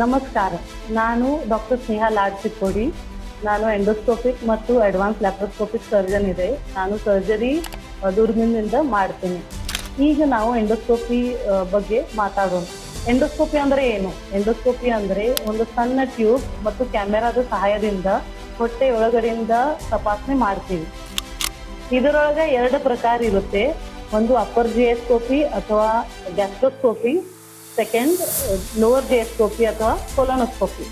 ನಮಸ್ಕಾರ. ನಾನು ಡಾಕ್ಟರ್ ಸ್ನೇಹಾ ಲಾಡ್ ಚಿಕ್ಕೋಡಿ. ನಾನು ಎಂಡೋಸ್ಕೋಪಿಕ್ ಮತ್ತು ಅಡ್ವಾನ್ಸ್ ಲ್ಯಾಪ್ರೋಸ್ಕೋಪಿಕ್ ಸರ್ಜನ್ ಇದೆ. ನಾನು ಸರ್ಜರಿ ದುರ್ಮಿಂದಿಂದ ಮಾಡ್ತೀನಿ. ಈಗ ನಾವು ಎಂಡೋಸ್ಕೋಪಿ ಬಗ್ಗೆ ಮಾತಾಡೋಣ. ಎಂಡೋಸ್ಕೋಪಿ ಅಂದರೆ ಏನು? ಎಂಡೋಸ್ಕೋಪಿ ಅಂದರೆ ಒಂದು ಸಣ್ಣ ಟ್ಯೂಬ್ ಮತ್ತು ಕ್ಯಾಮೆರಾದ ಸಹಾಯದಿಂದ ಹೊಟ್ಟೆ ಒಳಗಡೆಯಿಂದ ತಪಾಸಣೆ ಮಾಡ್ತೀವಿ. ಇದರೊಳಗೆ 2 ಪ್ರಕಾರ ಇರುತ್ತೆ. ಒಂದು ಅಪ್ಪರ್ ಜಿಎಸ್ಕೋಪಿ ಅಥವಾ ಗ್ಯಾಸ್ಟ್ರೋಸ್ಕೋಪಿ, ಸೆಕೆಂಡ್ ಲೋವರ್ ಜಿಎಸ್ಕೋಪಿ ಅಥವಾ ಕೊಲೊನೋಸ್ಕೋಪಿ.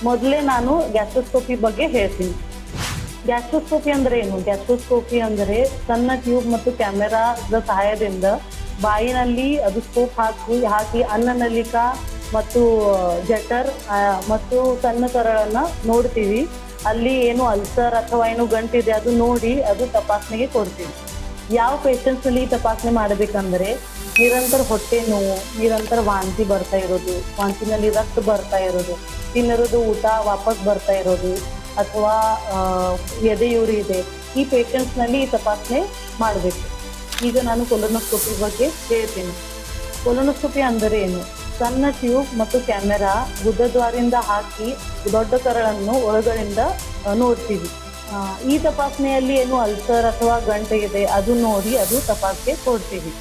ಮೊದಲೇ ನಾನು ಗ್ಯಾಸ್ಟ್ರೋಸ್ಕೋಪಿ ಬಗ್ಗೆ ಹೇಳ್ತೀನಿ. ಗ್ಯಾಸ್ಟ್ರೋಸ್ಕೋಪಿ ಅಂದರೆ ಏನು? ಗ್ಯಾಸ್ಟ್ರೋಸ್ಕೋಪಿ ಅಂದರೆ ಸಣ್ಣ ಟ್ಯೂಬ್ ಮತ್ತು ಕ್ಯಾಮೆರಾದ ಸಹಾಯದಿಂದ ಬಾಯಿನಲ್ಲಿ ಅದು ಸ್ಕೋಪ್ ಹಾಕಿ ಅನ್ನನಲಿಕಾ ಮತ್ತು ಜಠರ್ ಮತ್ತು ಸಣ್ಣ ಕರಳನ್ನು ನೋಡ್ತೀವಿ. ಅಲ್ಲಿ ಏನು ಅಲ್ಸರ್ ಅಥವಾ ಏನು ಗಂಟಿದೆ ಅದು ನೋಡಿ ಅದು ತಪಾಸಣೆಗೆ ಕೊಡ್ತೀವಿ. ಯಾವ ಪೇಷಂಟ್ಸ್ನಲ್ಲಿ ತಪಾಸಣೆ ಮಾಡಬೇಕಂದ್ರೆ ನಿರಂತರ ಹೊಟ್ಟೆ ನೋವು, ನಿರಂತರ ವಾಂತಿ ಬರ್ತಾ ಇರೋದು, ವಾಂತಿನಲ್ಲಿ ರಕ್ತ ಬರ್ತಾ ಇರೋದು, ತಿನ್ನಿರೋದು ಊಟ ವಾಪಸ್ ಬರ್ತಾ ಇರೋದು ಅಥವಾ ಎದೆಯುರಿ ಇದೆ, ಈ ಪೇಷಂಟ್ಸ್ನಲ್ಲಿ ಈ ತಪಾಸಣೆ ಮಾಡಬೇಕು. ಈಗ ನಾನು ಕೊಲೊನೋಸ್ಕೋಪಿ ಬಗ್ಗೆ ಹೇಳ್ತೀನಿ. ಕೊಲೊನೋಸ್ಕೋಪಿ ಅಂದರೆ ಏನು? ಸಣ್ಣ ಟ್ಯೂಬ್ ಮತ್ತು ಕ್ಯಾಮೆರಾ ಗುದದ್ವಾರದಿಂದ ಹಾಕಿ ದೊಡ್ಡ ಕರಳನ್ನು ಒಳಗಡೆಯಿಂದ ನೋಡ್ತೀವಿ. ಈ ತಪಾಸಣೆಯಲ್ಲಿ ಏನು ಅಲ್ಸರ್ ಅಥವಾ ಗಂಟೆ ಇದೆ ಅದು ನೋಡಿ ಅದು ತಪಾಸಣೆ ಕೊಡ್ತೀವಿ.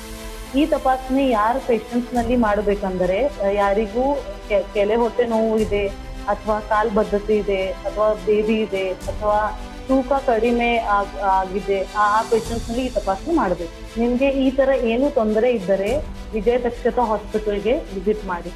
ಈ ತಪಾಸಣೆ ಯಾರು ಪೇಷಂಟ್ಸ್ನಲ್ಲಿ ಮಾಡಬೇಕಂದರೆ ಯಾರಿಗೂ ಕೆಲೆ ಹೊಟ್ಟೆ ನೋವು ಇದೆ ಅಥವಾ ಕಾಲು ಬದ್ಧತೆ ಇದೆ ಅಥವಾ ಬೇದಿ ಇದೆ ಅಥವಾ ತೂಕ ಕಡಿಮೆ ಆಗಿದೆ, ಆ ಪೇಷಂಟ್ಸ್ನಲ್ಲಿ ಈ ತಪಾಸಣೆ ಮಾಡಬೇಕು. ನಿಮಗೆ ಈ ಥರ ಏನು ತೊಂದರೆ ಇದ್ದರೆ ವಿಜಯ ದಕ್ಷತಾ ಹಾಸ್ಪಿಟಲ್ಗೆ ವಿಸಿಟ್ ಮಾಡಿ.